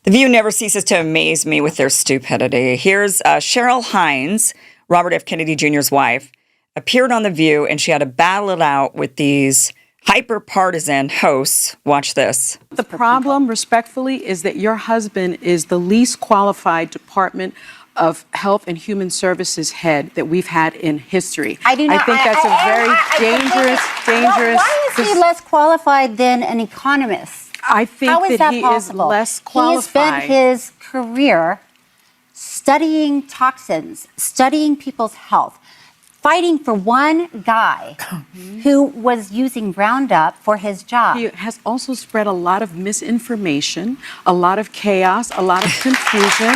The View never ceases to amaze me with their stupidity. Here's Cheryl Hines, Robert F. Kennedy Jr.'s wife, appeared on The View, and she had to battle it out with these hyper-partisan hosts. Watch this. The problem, respectfully, is that your husband is the least qualified Department of Health and Human Services head that we've had in history. I do not. I think that's a very dangerous. Why is he less qualified than an economist? I think How is that he possible? is less qualified. He has spent his career studying toxins, studying people's health, fighting for one guy who was using Roundup for his job. He has also spread a lot of misinformation, a lot of chaos, a lot of confusion,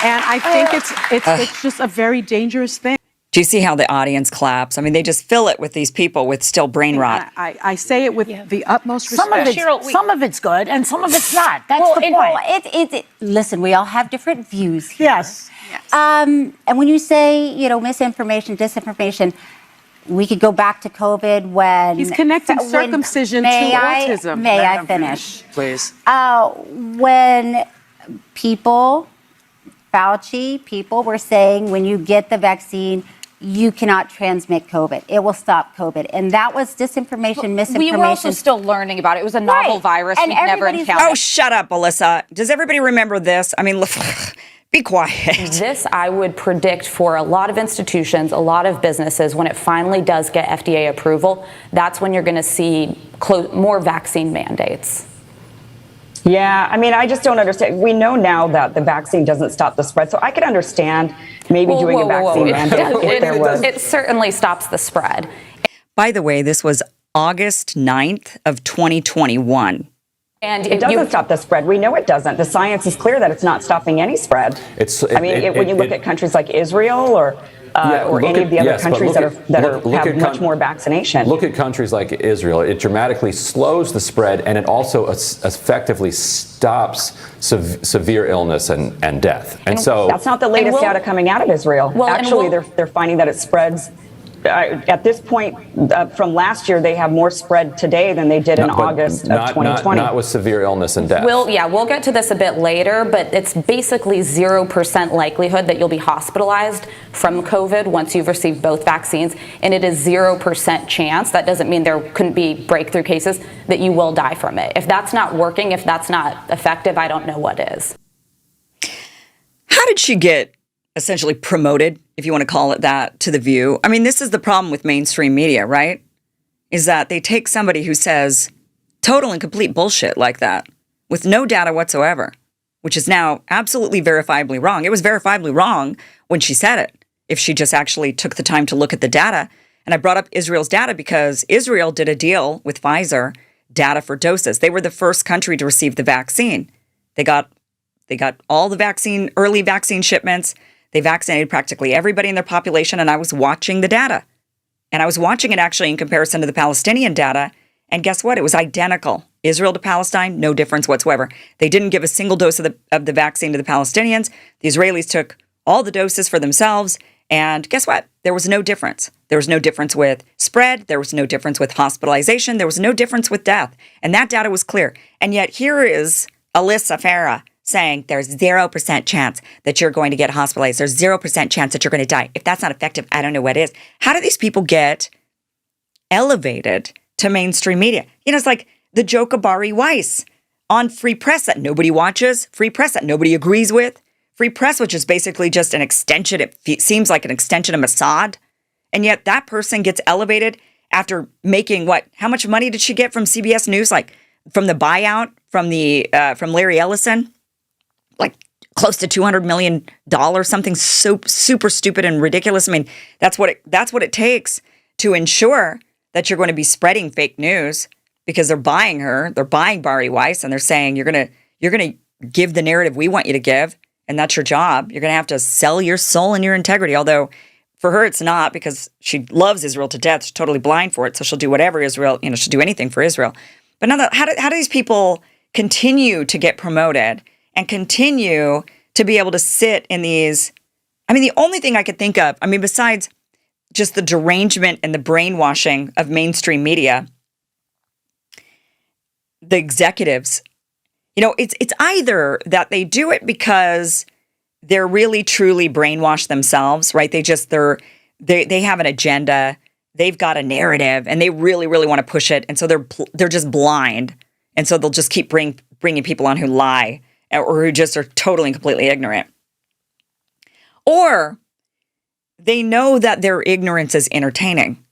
and I think it's just a very dangerous thing. Do you see how the audience claps? I mean, they just fill it with these people with still brain rot. I say it with the utmost respect. Some of it's good and some of it's not. That's the point. Listen, we all have different views here. Yes. And when you say, misinformation, disinformation, we could go back to COVID when... He's connecting circumcision to autism. May I finish? Please. When Fauci people were saying when you get the vaccine, you cannot transmit COVID. It will stop COVID. And that was disinformation, misinformation. We were also still learning about it. It was a novel virus we've never encountered. Oh, shut up, Alyssa. Does everybody remember this? I mean, be quiet. This, I would predict for a lot of institutions, a lot of businesses, when it finally does get FDA approval, that's when you're going to see more vaccine mandates. Yeah, I mean, I just don't understand. We know now that the vaccine doesn't stop the spread, so I could understand maybe doing a vaccine mandate if there was. It certainly stops the spread. By the way, this was August 9th of 2021. And it doesn't stop the spread. We know it doesn't. The science is clear that it's not stopping any spread. When you look at countries like Israel or any of the other countries that have much more vaccination. Look at countries like Israel. It dramatically slows the spread, and it also effectively stops severe illness and death. And so that's not the latest data coming out of Israel. Well, actually, they're finding that it spreads. At this point, from last year, they have more spread today than they did in August of 2020. Not with severe illness and death. We'll get to this a bit later, but it's basically 0% likelihood that you'll be hospitalized from COVID once you've received both vaccines, and it is 0% chance. That doesn't mean there couldn't be breakthrough cases that you will die from it. If that's not working, if that's not effective, I don't know what is. How did she get essentially promoted, if you want to call it that, to The View? I mean, this is the problem with mainstream media, right? Is that they take somebody who says total and complete bullshit like that with no data whatsoever, which is now absolutely verifiably wrong. It was verifiably wrong when she said it, if she just actually took the time to look at the data. And I brought up Israel's data because Israel did a deal with Pfizer, data for doses. They were the first country to receive the vaccine. They got all the early vaccine shipments. They vaccinated practically everybody in their population, and I was watching the data. And I was watching it actually in comparison to the Palestinian data, and guess what? It was identical. Israel to Palestine, no difference whatsoever. They didn't give a single dose of the vaccine to the Palestinians. The Israelis took all the doses for themselves, and guess what? There was no difference. There was no difference with spread. There was no difference with hospitalization. There was no difference with death. And that data was clear. And yet here is Alyssa Farah saying there's 0% chance that you're going to get hospitalized. There's 0% chance that you're going to die. If that's not effective, I don't know what is. How do these people get elevated to mainstream media? It's like the joke of Bari Weiss on Free Press that nobody watches, Free Press that nobody agrees with, Free Press, which is basically just an extension. It seems like an extension of Mossad. And yet that person gets elevated after making what? How much money did she get from CBS News? Like from the buyout from Larry Ellison? Like close to $200 million, something so super stupid and ridiculous. I mean, that's what it takes to ensure that you're going to be spreading fake news, because they're buying her. They're buying Bari Weiss, and they're saying you're going to give the narrative we want you to give, and that's your job. You're going to have to sell your soul and your integrity. Although for her, it's not, because she loves Israel to death. She's totally blind for it, so she'll do whatever Israel. She'll do anything for Israel. But now, how do these people continue to get promoted and continue to be able to sit in these? I mean, the only thing I could think of, besides just the derangement and the brainwashing of mainstream media, the executives, It's either that they do it because they're really truly brainwashed themselves, right? They have an agenda, they've got a narrative, and they really, really want to push it, and so they're just blind, and so they'll just keep bringing people on who lie or who just are totally and completely ignorant. Or they know that their ignorance is entertaining.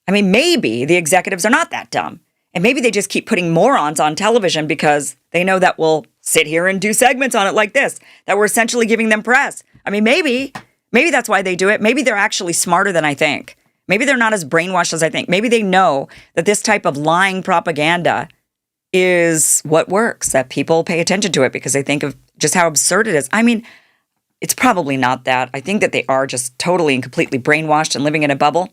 I mean, maybe the executives are not that dumb. And maybe they just keep putting morons on television because they know that we'll sit here and do segments on it like this, that we're essentially giving them press. I mean, maybe that's why they do it. Maybe they're actually smarter than I think. Maybe they're not as brainwashed as I think. Maybe they know that this type of lying propaganda is what works, that people pay attention to it because they think of just how absurd it is. I mean, it's probably not that. I think that they are just totally and completely brainwashed and living in a bubble.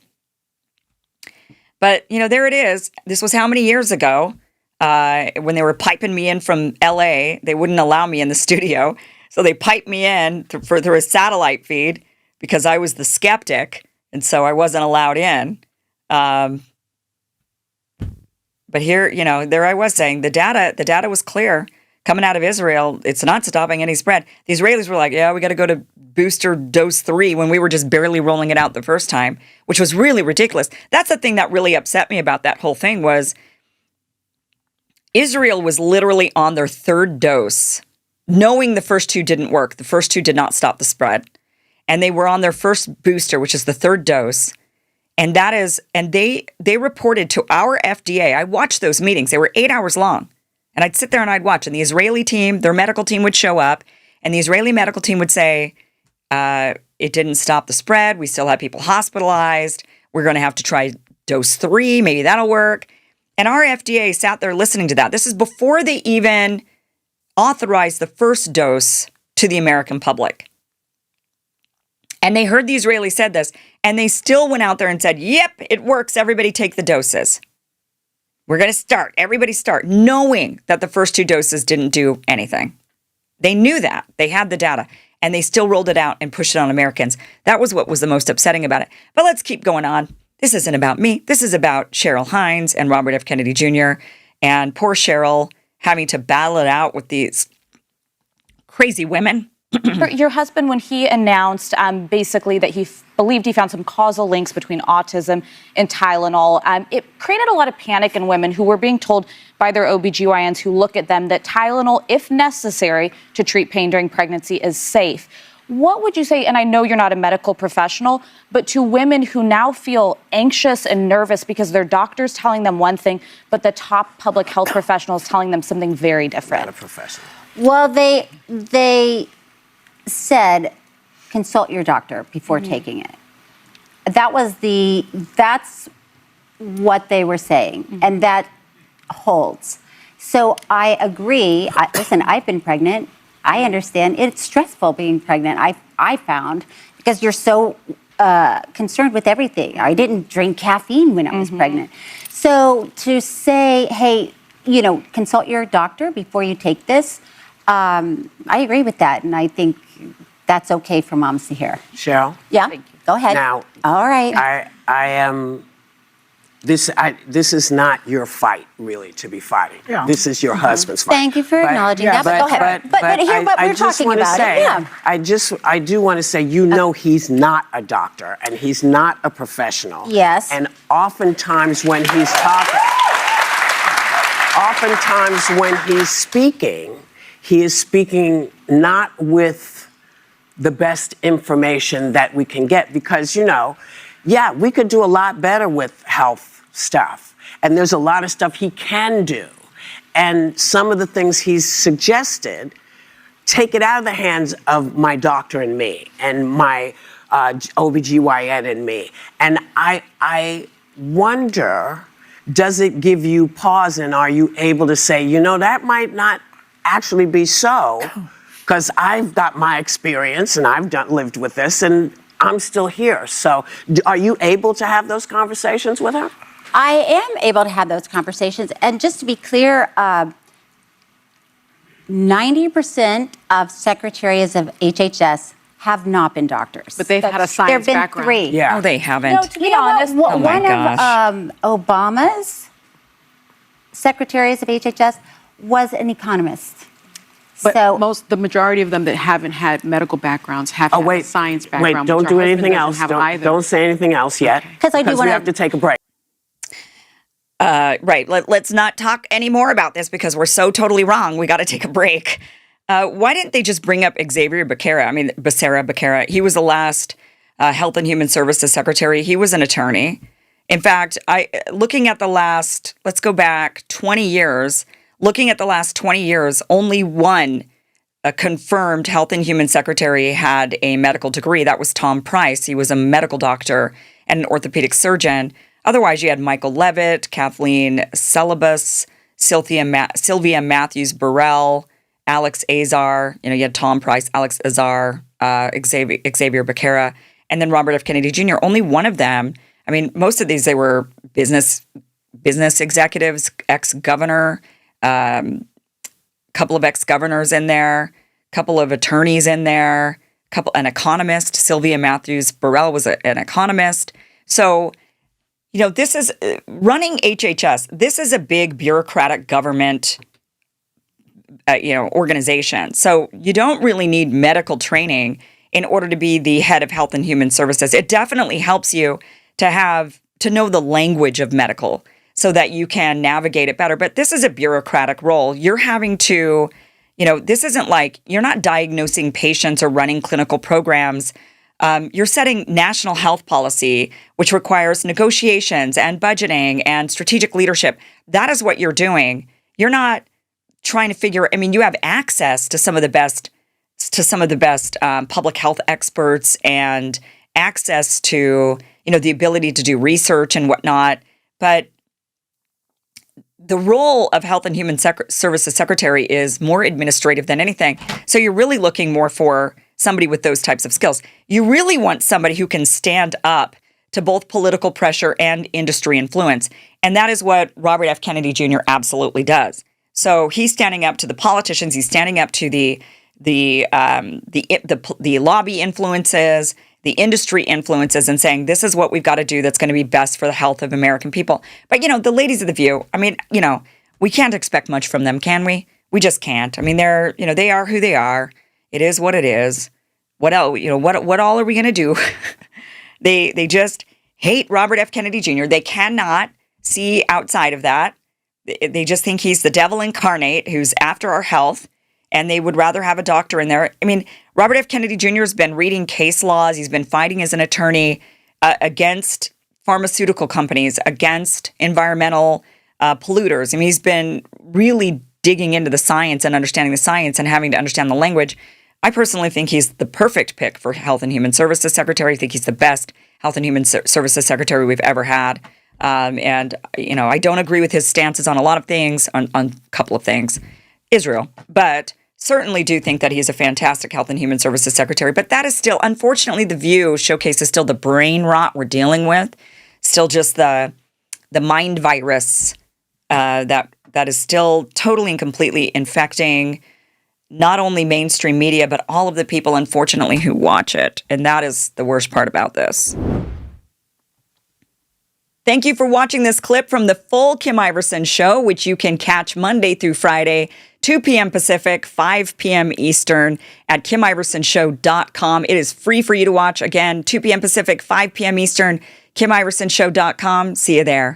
But, there it is. This was how many years ago when they were piping me in from L.A. They wouldn't allow me in the studio. So they piped me in through a satellite feed because I was the skeptic. And so I wasn't allowed in. But here, there I was saying the data was clear. Coming out of Israel, it's not stopping any spread. The Israelis were like, yeah, we got to go to booster dose 3 when we were just barely rolling it out the first time, which was really ridiculous. That's the thing that really upset me about that whole thing was Israel was literally on their 3rd dose, knowing the first 2 didn't work. The first 2 did not stop the spread. And they were on their first booster, which is the 3rd dose. And they reported to our FDA. I watched those meetings. They were 8 hours long. And I'd sit there and I'd watch. And the Israeli team, their medical team would show up. And the Israeli medical team would say, it didn't stop the spread. We still have people hospitalized. We're going to have to try dose 3. Maybe that'll work. And our FDA sat there listening to that. This is before they even authorized the first dose to the American public. And they heard the Israelis said this. And they still went out there and said, yep, it works. Everybody take the doses. We're going to start. Everybody start, knowing that the first 2 doses didn't do anything. They knew that. They had the data. And they still rolled it out and pushed it on Americans. That was what was the most upsetting about it. But let's keep going on. This isn't about me. This is about Cheryl Hines and Robert F. Kennedy Jr. And poor Cheryl having to battle it out with these crazy women. Your husband, when he announced basically that he believed he found some causal links between autism and Tylenol, it created a lot of panic in women who were being told by their OBGYNs who look at them that Tylenol, if necessary to treat pain during pregnancy, is safe. What would you say, and I know you're not a medical professional, but to women who now feel anxious and nervous because their doctor's telling them one thing, but the top public health professional is telling them something very different? Not a professional. Well, they said consult your doctor before taking it. That's what they were saying, and that holds. So I agree. Listen, I've been pregnant. I understand it's stressful being pregnant. I found because you're so concerned with everything. I didn't drink caffeine when I was pregnant. So to say, hey, consult your doctor before you take this. I agree with that, and I think that's okay for moms to hear. Cheryl? Yeah, go ahead. Now, all right. I am. This is not your fight, really, to be fighting. Yeah. This is your husband's fight. Thank you for acknowledging that. But go ahead. But hear what we're talking about. I do want to say, he's not a doctor and he's not a professional. Yes. And oftentimes when he's talking, he is speaking not with the best information that we can get because, we could do a lot better with health stuff. And there's a lot of stuff he can do. And some of the things he's suggested, take it out of the hands of my doctor and me and my OBGYN and me. And I wonder, does it give you pause and are you able to say, that might not actually be so, because I've got my experience and I've lived with this and I'm still here. So are you able to have those conversations with her? I am able to have those conversations. And just to be clear, 90% of secretaries of HHS have not been doctors. But they've had a science background. There have been 3. Yeah. No, they haven't. To be honest, one gosh. of Obama's secretaries of HHS was an economist. But So the majority of them that haven't had medical backgrounds have had a science background. Wait, don't which do our husband anything doesn't else. have either. Don't say anything else yet. Because I do we wanna- have to take a break. Right. Let's not talk anymore about this because we're so totally wrong. We got to take a break. Why didn't they just bring up Xavier Becerra? He was the last Health and Human Services Secretary. He was an attorney. In fact, looking at the last, let's go back 20 years, only one confirmed Health and Human Secretary had a medical degree. That was Tom Price. He was a medical doctor and an orthopedic surgeon. Otherwise, you had Michael Levitt, Kathleen Celebus, Sylvia Matthews Burrell, Alex Azar. You had Tom Price, Alex Azar, Xavier Becerra, and then Robert F. Kennedy Jr. Only one of them. I mean, most of these, they were business executives, ex-governor, couple of ex-governors in there, couple of attorneys in there, an economist. Sylvia Matthews Burrell was an economist. So, this is running HHS. This is a big bureaucratic government, organization. So you don't really need medical training in order to be the head of Health and Human Services. It definitely helps you to know the language of medical so that you can navigate it better. But this is a bureaucratic role. You're having to, this isn't like you're not diagnosing patients or running clinical programs. You're setting national health policy, which requires negotiations and budgeting and strategic leadership. That is what you're doing. You're not trying to you have access to some of the best public health experts and access to, the ability to do research and whatnot. But the role of Health and Human Services Secretary is more administrative than anything. So you're really looking more for somebody with those types of skills. You really want somebody who can stand up to both political pressure and industry influence. And that is what Robert F. Kennedy Jr. absolutely does. So he's standing up to the politicians. He's standing up to the lobby influences, the industry influences, and saying, this is what we've got to do that's going to be best for the health of American people. But, the ladies of The View, we can't expect much from them, can we? We just can't. They are who they are. It is what it is. What else? What all are we going to do? They just hate Robert F. Kennedy Jr. They cannot see outside of that. They just think he's the devil incarnate who's after our health, and they would rather have a doctor in there. Robert F. Kennedy Jr. has been reading case laws. He's been fighting as an attorney against pharmaceutical companies, against environmental polluters. He's been really digging into the science and understanding the science and having to understand the language. I personally think he's the perfect pick for Health and Human Services Secretary. I think he's the best Health and Human Services Secretary we've ever had. And I don't agree with his stances on a lot of things, on a couple of things, Israel, but certainly do think that he's a fantastic Health and Human Services Secretary. But that is still, unfortunately, The View showcases still the brain rot we're dealing with, still just the mind virus that is still totally and completely infecting not only mainstream media, but all of the people, unfortunately, who watch it. And that is the worst part about this. Thank you for watching this clip from the full Kim Iverson Show, which you can catch Monday through Friday, 2 p.m. Pacific, 5 p.m. Eastern at KimIversonShow.com. It is free for you to watch. Again, 2 p.m. Pacific, 5 p.m. Eastern, KimIversonShow.com. See you there.